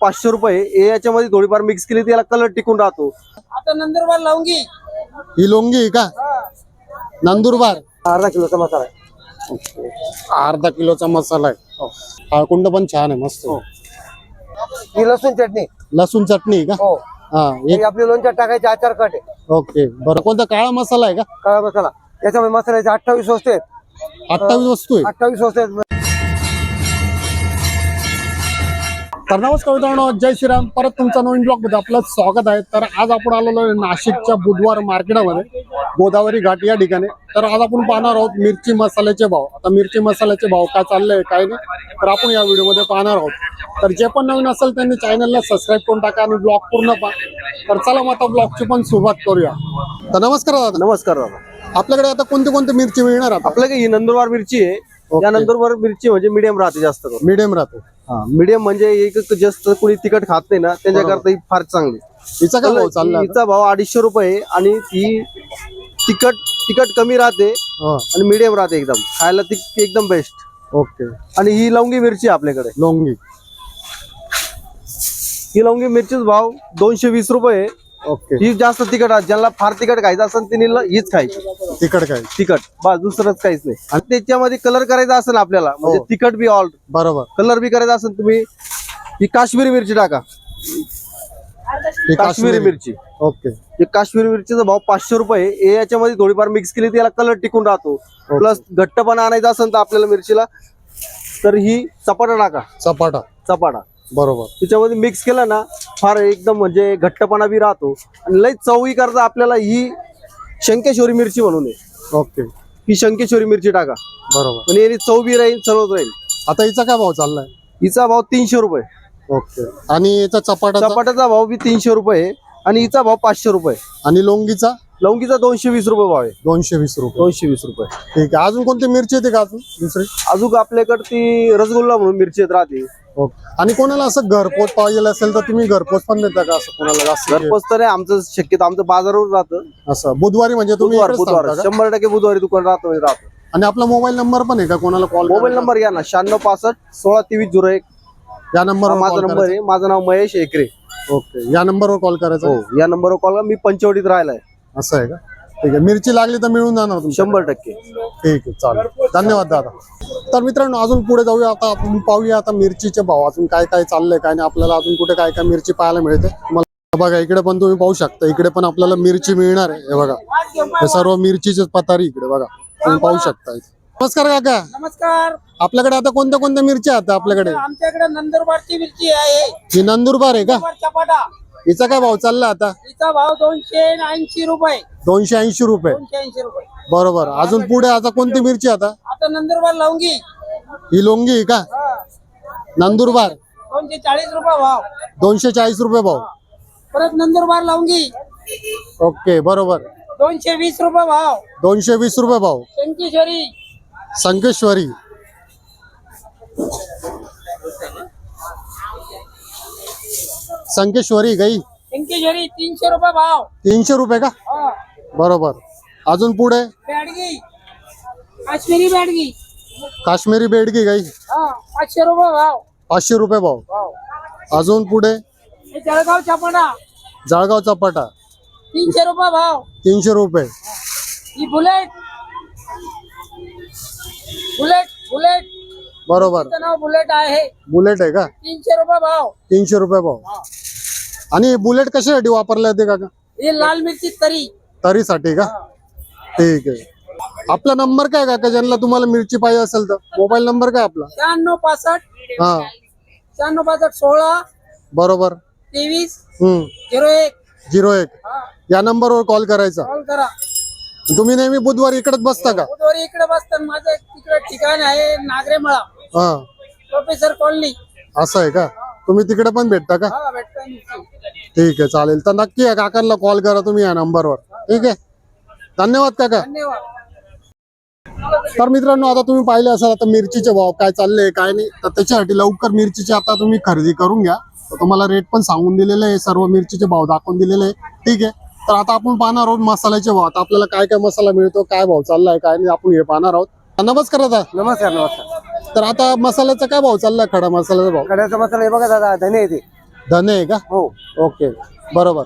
500 रुपये हे याच्यामध्ये थोडीफार मिक्स केली तर याला कलर टिकून राहतो. आता नंदुरबार लवंगी ही लोंगी आहे का? नंदुरबार अर्धा किलोचा मसाला आहे. अर्धा किलोचा मसाला आहे. काळकुंड पण छान आहे, मस्त आहे. ही लसूण चटणी लसूण चटणी आहे का? हो. हा ही आपली लोणच्यात टाकायची आचार कट आहे. ओके बरं. कोणता काळा मसाला आहे का? काळा मसाला याच्यामध्ये मसाल्याचे 28 वस्तू आहेत. 28 वस्तू आहे. 28 वस्तू आहेत. तर नमस्कार मित्रांनो, जय श्रीराम. परत तुमचा नवीन ब्लॉग मध्ये आपलं स्वागत आहे. तर आज आपण आलेलो आहे नाशिकच्या बुधवार मार्केटमध्ये, गोदावरी घाट या ठिकाणी. तर आज आपण पाहणार आहोत मिरची मसाल्याचे भाव. आता मिरची मसाल्याचे भाव काय चालले काय नाही तर आपण या व्हिडिओमध्ये पाहणार आहोत. तर जे पण नवीन असेल त्यांनी चॅनलला सबस्क्राईब करून टाका आणि ब्लॉग पूर्ण पहा. तर चला मग आता ब्लॉगची पण सुरुवात करूया. तर नमस्कार दादा. नमस्कार दादा. आपल्याकडे आता कोणते कोणते मिरची मिळणार? आता आपल्याकडे ही नंदुरबार मिरची आहे. या नंदुरबार मिरची म्हणजे मीडियम राहते जास्त करून. मीडियम राहते. मीडियम म्हणजे एक जास्त कोणी तिखट खात नाही ना, त्यांच्याकरता ही फार चांगली. हिचा काय भाव चालला? हिचा भाव 250 रुपये आणि ती तिखट कमी राहते आणि मीडियम राहते, एकदम खायला ती एकदम बेस्ट. ओके. आणि ही लवंगी मिरची आपल्याकडे. लोंगी ही लवंगी मिरचीचा भाव 220 रुपये. ओके. ही जास्त तिखट आहे, ज्यांना फार तिखट खायचं असेल त्यांनी हीच खायची. तिखट काय? तिखट बस, दुसरंच काहीच नाही. आणि त्याच्यामध्ये कलर करायचा असेल आपल्याला, म्हणजे तिखट बी ऑल बरोबर, कलर बी करायचा असेल तुम्ही ही काश्मीरी मिरची टाका. काश्मीरी मिरची. ओके. ही काश्मीरी मिरचीचा भाव 500 रुपये हे याच्यामध्ये थोडीफार मिक्स केली तर याला कलर टिकून राहतो. प्लस घट्टपणा आणायचा असेल तर आपल्याला मिरचीला, तर ही चपाटा टाका. चपाटा बरोबर. त्याच्यामध्ये मिक्स केलं ना फार एकदम म्हणजे घट्टपणा बी राहतो आणि लई चवी करता आपल्याला. ही शंकेश्वरी मिरची म्हणून आहे. ओके. ही शंकेश्वरी मिरची टाका. बरोबर. आणि याची चव बी राहील, सर्वच राहील. आता हिचा काय भाव चाललाय? हिचा भाव 300 रुपये. ओके. आणि याचा चपाटाचा भाव बी 300 रुपये आणि हिचा भाव 500 रुपये. आणि लोंगीचा? लवंगीचा 220 रुपये भाव आहे. 220 रुपये. 220 रुपये. ठीक आहे. अजून कोणती मिरची येते का अजून दुसरी? अजून आपल्याकडे ती रसगुल्ला म्हणून मिरची येत राहते. ओके. आणि कोणाला असं घरपोच पाहिजे असेल तर तुम्ही घरपोच पण देता का? असं कोणाला जास्त घरपोच तर आहे आमचं शक्यतो, आमचं बाजारावर राहतं. असं बुधवारी म्हणजे तुम्ही इकडेच बुधवार थांबता का? 100% बुधवारी दुकान राहतो. आणि आपला मोबाईल नंबर पण आहे का? कोणाला कॉल? मोबाईल नंबर घ्या ना, 9665 162301. या नंबरवर माझा नंबर आहे. माझं नाव महेश एकरे. ओके. या नंबरवर कॉल करायचा? हो, या नंबरवर कॉल करा. मी पंचवटीत राहिलाय. असं आहे का? ठीक आहे. मिरची लागली तर मिळून जाणार तुमच्या? 100%. ठीक आहे, चालेल. धन्यवाद दादा. तर मित्रांनो, अजून पुढे जाऊया. आता आपण पाहूया आता मिरचीचे भाव अजून काय काय चाललंय काय नाही. आपल्याला अजून कुठे काय काय मिरची पाहायला मिळते. तुम्हाला बघा इकडे पण तुम्ही पाहू शकता. इकडे पण आपल्याला मिरची मिळणार आहे. हे बघा, हे सर्व मिरचीचेच पतारी इकडे बघा तुम्ही पाहू शकता. नमस्कार काका. नमस्कार. आपल्याकडे आता कोणत्या कोणत्या मिरच्या आहेत आपल्याकडे? आमच्याकडे नंदुरबारची मिरची आहे. ही नंदुरबार आहे का? चपाटा. हिचा काय भाव चालला आता? हिचा भाव 280 रुपये. 280 रुपये. 280 रुपये. बरोबर. अजून पुढे आता कोणती मिरची? आता आता नंदुरबार लवंगी. ही लोंगी आहे का? नंदुरबार 240 रुपये भाव. 240 रुपये भाव. परत नंदुरबार लवंगी ओके. बरोबर. 220 रुपये भाव. 220 रुपये भाव. शंकेश्वरी. संकेश्वरी. संकेश्वरी गाई. शंकेश्वरी 300 रुपये भाव. 300 रुपये का? बरोबर. अजून पुढे? बेडगी. काश्मीरी बेडगी. काश्मीरी बेडगी गाई. 500 रुपये भाव. 500 रुपये भाव. अजून पुढे? हे जळगाव चपाटा. जळगाव चपाटा 300 रुपये भाव. 300 रुपये. ही बुलेट. बुलेट बुलेट बरोबर. तिचं नाव बुलेट आहे. बुलेट आहे का? 300 रुपये भाव. 300 रुपये भाव. आणि बुलेट कशासाठी वापरले जाते काका? ही लाल मिरची तरी. तरीसाठी का? ठीक आहे. आपला नंबर काय काका, ज्यांना तुम्हाला मिरची पाहिजे असेल तर? मोबाईल नंबर काय आपला? 9665 हा 9665 16 बरोबर. 23 01 01. या नंबरवर कॉल करायचा. कॉल करा. तुम्ही नेहमी बुधवारी इकडेच बसता का? बुधवारी इकडे बसतात. माझं तिकडे ठिकाण आहे नागरेमळा, हा प्रोफेसर कॉलनी. असं आहे का? तुम्ही तिकडे पण भेटता का? हा भेटतो. ठीक आहे, चालेल. तर नक्की या काकांना कॉल करा तुम्ही या नंबरवर. ठीक आहे, धन्यवाद काका. धन्यवाद. तर मित्रांनो, आता तुम्ही पाहिले असाल आता मिरचीचे भाव काय चालले काय नाही. तर त्याच्यासाठी लवकर मिरचीचे आता तुम्ही खरेदी करून घ्या. तर तुम्हाला रेट पण सांगून दिलेले आहे, सर्व मिरचीचे भाव दाखवून दिलेले आहे. ठीक आहे. तर आता आपण पाहणार आहोत मसाल्याचे भाव. आता आपल्याला काय काय मसाला मिळतो, काय भाव चाललाय काय नाही, आपण हे पाहणार आहोत. नमस्कार दादा. नमस्कार. नमस्कार. तर आता मसाल्याचा काय भाव चाललाय? खडा मसाल्याचा भाव? खड्याचा मसाला हे बघा दादा, धने येते धने आहे का? हो. ओके बरोबर.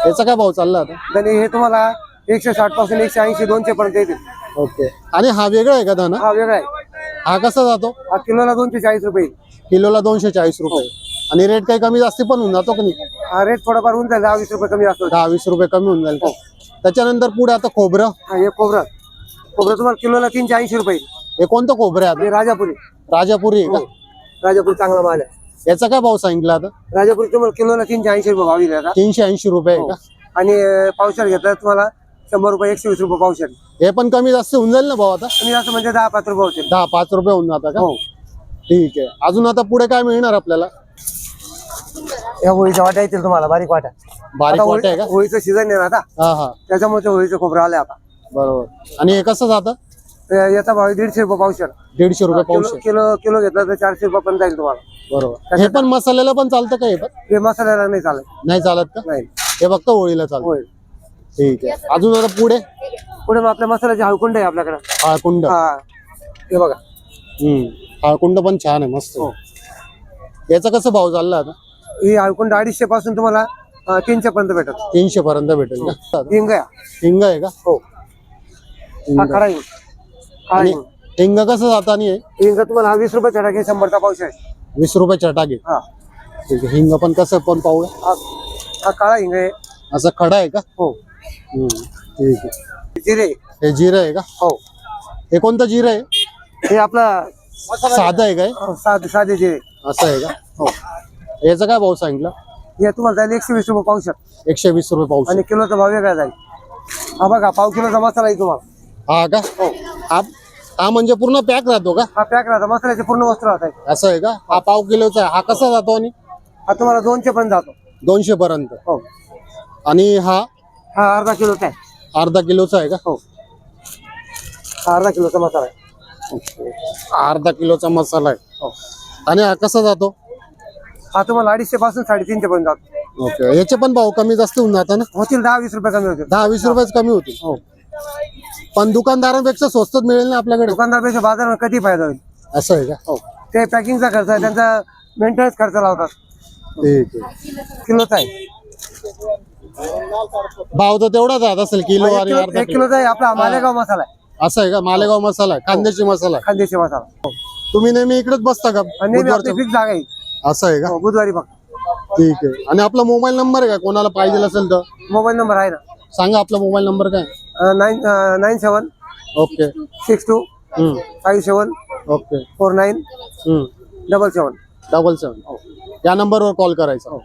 याचा काय भाव चालला आता? धने हे तुम्हाला 160 पासून 180 200 पर्यंत येतील. ओके. आणि हा वेगळा आहे का धना? हा वेगळा आहे. हा कसा जातो? हा किलोला 240 रुपये. किलोला 240 रुपये. आणि रेट काही कमी जास्ती पण होऊन जातो का नाही? हा रेट थोडाफार होऊन जाईल, 10-20 रुपये कमी असतो. 10-20 रुपये कमी होऊन जाईल का? त्याच्यानंतर पुढे आता खोबरं. हा, हे खोबरं तुम्हाला किलोला 380 रुपये. हे कोणतं खोबरं आहे हे आता? राजापुरी. राजापुरी आहे का? राजापुरी चांगला माल आहे. याचा काय भाव सांगितला आता? राजापुरी तुम्हाला किलोला 380 रुपये भाव दिला. 380 रुपये आहे का? आणि पावशेर घेतला तुम्हाला 100 रुपये 120 रुपये पावशेर. हे पण कमी जास्त होऊन जाईल ना भाव आता? आणि असं म्हणजे 10-5 रुपये होतील. 10-5 रुपये होऊन जाता का? हो. ठीक आहे. अजून आता पुढे काय मिळणार आपल्याला? या होळीच्या वाट्या येतील तुम्हाला, बारीक वाट्या. बारीक आता वाटे आहे का? होळीचं सीझन आहे ना आता, हा हा त्याच्यामुळे ते होळीचं खोबरं आलंय आता. बरोबर. आणि हे कसं जातं? याचा भाव आहे 150 रुपये पावशेर. 150 रुपये पावशे. किलो घेतला तर 400 रुपये पण जाईल तुम्हाला. बरोबर. हे पण मसाल्याला पण चालतं का? हे पण हे मसाल्याला नाही चालत. नाही चालत का? नाही. हे फक्त होळीला चालतं. होय. ठीक आहे. अजून आता पुढे पुढे मग आपल्या मसाल्याचे हळकुंड आहे आपल्याकडे. हाळकुंड. हा, हे बघा. हाळकुंड पण छान आहे, मस्त आहे. याचा कसं भाव चालला आता? ही हळकुंड 250 पासून तुम्हाला 300 पर्यंत भेटत. 300 पर्यंत भेटेल का? हिंग आहे. हिंग आहे का? हो. हिंग. हा खरा हिंग. काळा आणि हिंग. हिंग कसं जातं? आणि हे हिंग तुम्हाला 20 रुपये छटाक आहे, 100चा पावशेर आहे. 20 रुपये चटा घे. हा. ठीक आहे. हिंग पण कसं पण पाहू. हा काळा हिंग आहे. असं खडा आहे का? हो. ठीक आहे. जिरे. हे जिरं आहे का? हो. हे कोणतं जिरं आहे? हे आपला साधं आहे काय? साधे जिरे. असं आहे का? हो. याचा काय भाव सांगितलं? हे तुम्हाला जाईल 120 रुपये पावशेर. 120 रुपये पाऊस. आणि किलोचा भाव वेगळा जाईल. हा बघा, पाव किलोचा मसाला आहे तुम्हाला. हा का? हा म्हणजे पूर्ण पॅक राहतो का? हा पॅक राहतो, मसाल्याचे पूर्ण वस्त्र राहतात. असं आहे का? हा पाव किलोचा आहे. हा कसा जातो? आणि हा तुम्हाला 200 पर्यंत जातो. 200 पर्यंत. हो. आणि हा हा अर्धा किलोचा आहे. अर्धा किलोचा आहे का? हो. हा अर्धा किलोचा मसाला आहे. अर्धा किलोचा मसाला आहे. हो. आणि हा कसा जातो? हा तुम्हाला 250 पासून 350 पर्यंत जातो. ओके. याचे पण भाव कमी जास्त होऊन जातात ना? होतील 10-20 रुपये कमी होतील. 10-20 रुपयेच कमी होतील. हो. पण दुकानदारांपेक्षा स्वस्तात मिळेल ना आपल्याकडे? दुकानदारपेक्षा बाजारात कधी फायदा होईल. असं आहे का? हो. ते पॅकिंगचा खर्च आहे, त्यांचा मेंटेनन्स खर्च लावतात. ठीक आहे. किलोचा आहे. भाव तर तेवढाच राहत असेल किलो आणि अर्धा 1 किलो. किलोचा आहे. आपला मालेगाव मसाला आहे. असं आहे का? मालेगाव मसाला आहे, खानदेशी मसाला आहे. खानदेशी मसाला. तुम्ही नेहमी इकडेच बसता का? आणि नेहमी आपली बुधवारच्या? फिक्स जागा आहे. असं आहे का? हो, बुधवारी फक्त. ठीक आहे. आणि आपला मोबाईल नंबर आहे का? कोणाला पाहिजे असेल तर मोबाईल नंबर आहे ना. सांगा. आपला मोबाईल नंबर काय? 97 ओके. 62 हम्म. 57 ओके. 49 77. 77. या नंबरवर कॉल करायचा.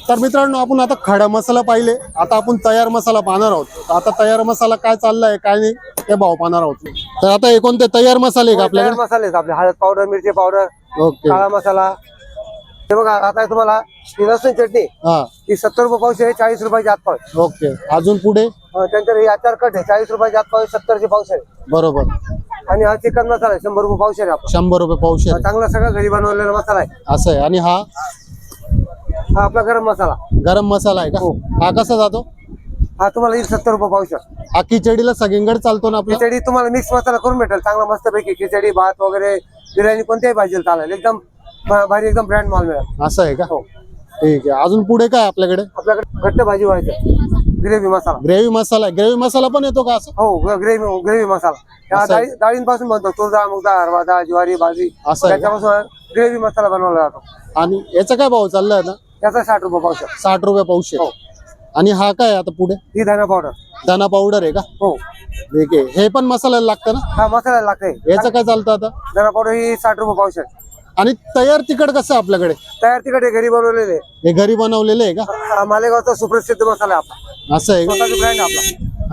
तर मित्रांनो, आपण आता खडा मसाला पाहिले. आता आपण तयार मसाला पाहणार आहोत. आता तयार मसाला काय चाललाय काय नाही ते भाव पाहणार आहोत. तर आता हे कोणते तयार मसाले का तयार आपल्याकडे? मसाले आहेत आपले. हळद पावडर, मिरची पावडर, ओके. काळा मसाला. हे बघा, आता तुम्हाला ही लसूण चटणी हा. ही 70 रुपये पावशेर आहे, 40 रुपयाची आत पाव. ओके. अजून पुढे? त्यांच्याकडे ही आचार कट आहे, 40 रुपयाची आत पाव, 70ची पावशेर आहे. बरोबर. आणि हा चिकन मसाला आहे, 100 रुपये पावशेर आहे आपला. 100 रुपये पावशेर. चांगला सगळा घरी बनवलेला मसाला आहे. असं आहे. आणि हा हा आपला गरम मसाला. गरम मसाला आहे का? हा कसा जातो? हा तुम्हाला येईल 70 रुपये पावशेर. हा खिचडीला सगळीकडे चालतो ना आपला? खिचडी तुम्हाला मिक्स मसाला करून भेटेल चांगला मस्तपैकी. खिचडी, भात वगैरे, बिर्याणी कोणत्याही भाजीला चालेल. एकदम भारी, एकदम ब्रँड माल मिळेल. असं आहे का? हो. ठीक आहे. अजून पुढे काय आपल्याकडे? आपल्याकडे घट्ट भाजी व्हायची, ग्रेव्ही मसाला. ग्रेव्ही मसाला. ग्रेव्ही मसाला पण येतो का? असं? हो, ग्रेव्ही मसाला. या असं आहे. डाळींपासून बनतो. तूर डाळ, मूग डाळ, हरभरा डाळ, ज्वारी, बाजरी, असं आहे का? त्याच्यापासून ग्रेव्ही मसाला बनवला जातो. आणि याचा काय भाव चाललाय आता? त्याचा 60 रुपये पावशेर. 60 रुपये पावशेर. हो. आणि हा काय आता पुढे? ही धना पावडर. दाना पावडर आहे का? हो. ठीक आहे. हे पण मसाल्याला लागतं ना? हा मसाला लागतंय. याचं काय चालतं आता? धना पावडर ही 60 रुपये पावशेर. आणि तयार तिखट कसं आपल्याकडे? तयार तिखट हे घरी बनवलेले. हे घरी बनवलेले आहे का? हा मालेगावचा सुप्रसिद्ध मसाला आहे आपला. असं आहे का? स्वतःचा ब्रँड आपला.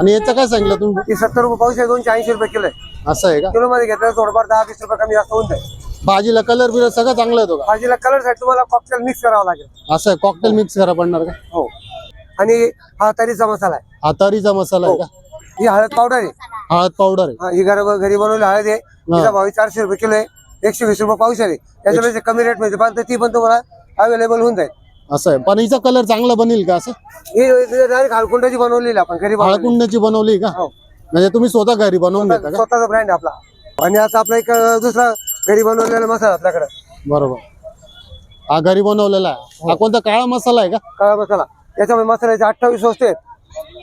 आणि याचं काय सांगितलं तुम्ही? ही 70 रुपये पावशेर, 280 रुपये किलो आहे. असं आहे का? किलो मध्ये घेतलं थोडंफार 10-20 रुपये कमी जास्त होऊन जाईल. भाजीला कलर बिलर सगळं चांगलं येतो का? भाजीला कलर साठी तुम्हाला कॉकटेल मिक्स करावं लागेल. असं आहे. कॉकटेल मिक्स करा पडणार का? हो. आणि हा तरीचा मसाला आहे. हा तरीचा मसाला आहे का? ही हळद पावडर आहे. हळद पावडर आहे. ही घरी बनवली हळद आहे. तिचा भाव 400 रुपये किलो आहे, 120 रुपये पावशेर आहे. त्याच्यापेक्षा कमी रेट मध्ये पण ती पण तुम्हाला अवेलेबल होऊन जाईल. असं आहे. पण हिचा कलर चांगला बनेल का? असं ही डायरेक्ट हळकुंडाची बनवलेली आपण घरी बनवलेली. हळकुंडाची बनवली का? हो. म्हणजे तुम्ही स्वतः घरी बनवून घेता का? स्वतःचा ब्रँड आपला. आणि आता आपला एक दुसरा घरी बनवलेला मसाला आपल्याकडे. बरोबर. हा घरी बनवलेला आहे. हा कोणता काळा मसाला आहे का? काळा मसाला. याच्यामध्ये मसाल्याचे 28 वस्तू आहेत.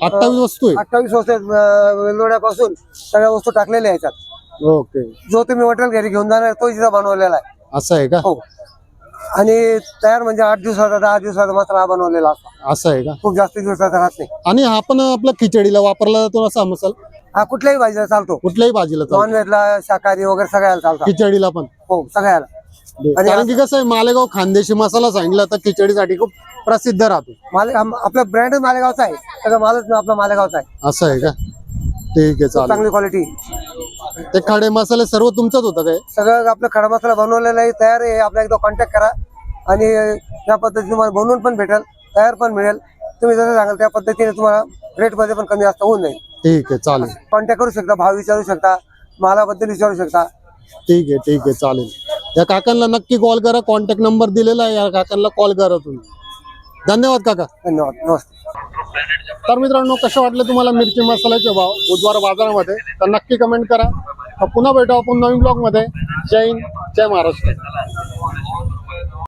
28 वस्तू आहे. 28 वस्तू आहेत. वेलदोड्यापासून सगळ्या वस्तू टाकलेल्या आहेत याच्यात. ओके, जो तुम्ही मटेरियल घरी घेऊन जाणार तो इथं बनवलेला आहे. असं आहे का? हो. आणि तयार म्हणजे 8 दिवसाचा 10 दिवसाचा मसाला बनवलेला असतो. असं आहे का? खूप जास्त दिवसाचा राहत नाही. आणि हा पण आपला खिचडीला वापरला जातो असा मसाला? हा कुठल्याही भाजीला चालतो. कुठल्याही भाजीला चालतो. नॉनव्हेजला, शाकाहारी वगैरे सगळ्याला चालतो. खिचडीला पण? हो, सगळ्याला. आणि कारण की कसं आहे, मालेगाव खानदेशी मसाला सांगितलं तर खिचडीसाठी खूप प्रसिद्ध राहतो. आपला ब्रँड मालेगावचा आहे. सगळं मालच आपला मालेगावचा आहे. असं आहे का? ठीक आहे, चालेल. चांगली क्वालिटी. ते खडे मसाले सर्व तुमचंच होतं काय? सगळं आपलं खडा मसाला बनवलेला आहे, तयार आहे. आपल्या एकदा कॉन्टॅक्ट करा आणि या पद्धतीने तुम्हाला बनवून पण भेटेल, तयार पण मिळेल. तुम्ही जसं सांगाल त्या पद्धतीने तुम्हाला रेट मध्ये पण कमी जास्त होऊन जाईल. ठीक आहे, चालेल. कॉन्टॅक्ट करू शकता, भाव विचारू शकता, मालाबद्दल विचारू शकता. ठीक आहे, ठीक आहे, चालेल. या काकांना नक्की कॉल करा. कॉन्टॅक्ट नंबर दिलेला आहे, या काकांना कॉल करा तुम्ही. धन्यवाद काका. धन्यवाद. नमस्ते. तर मित्रांनो, कसे वाटले तुम्हाला मिरची मसाल्याचे भाव बुधवार बाजारामध्ये, तर नक्की कमेंट करा. पुन्हा भेटू आपण नवीन ब्लॉग मध्ये. जय हिंद, जय महाराष्ट्र.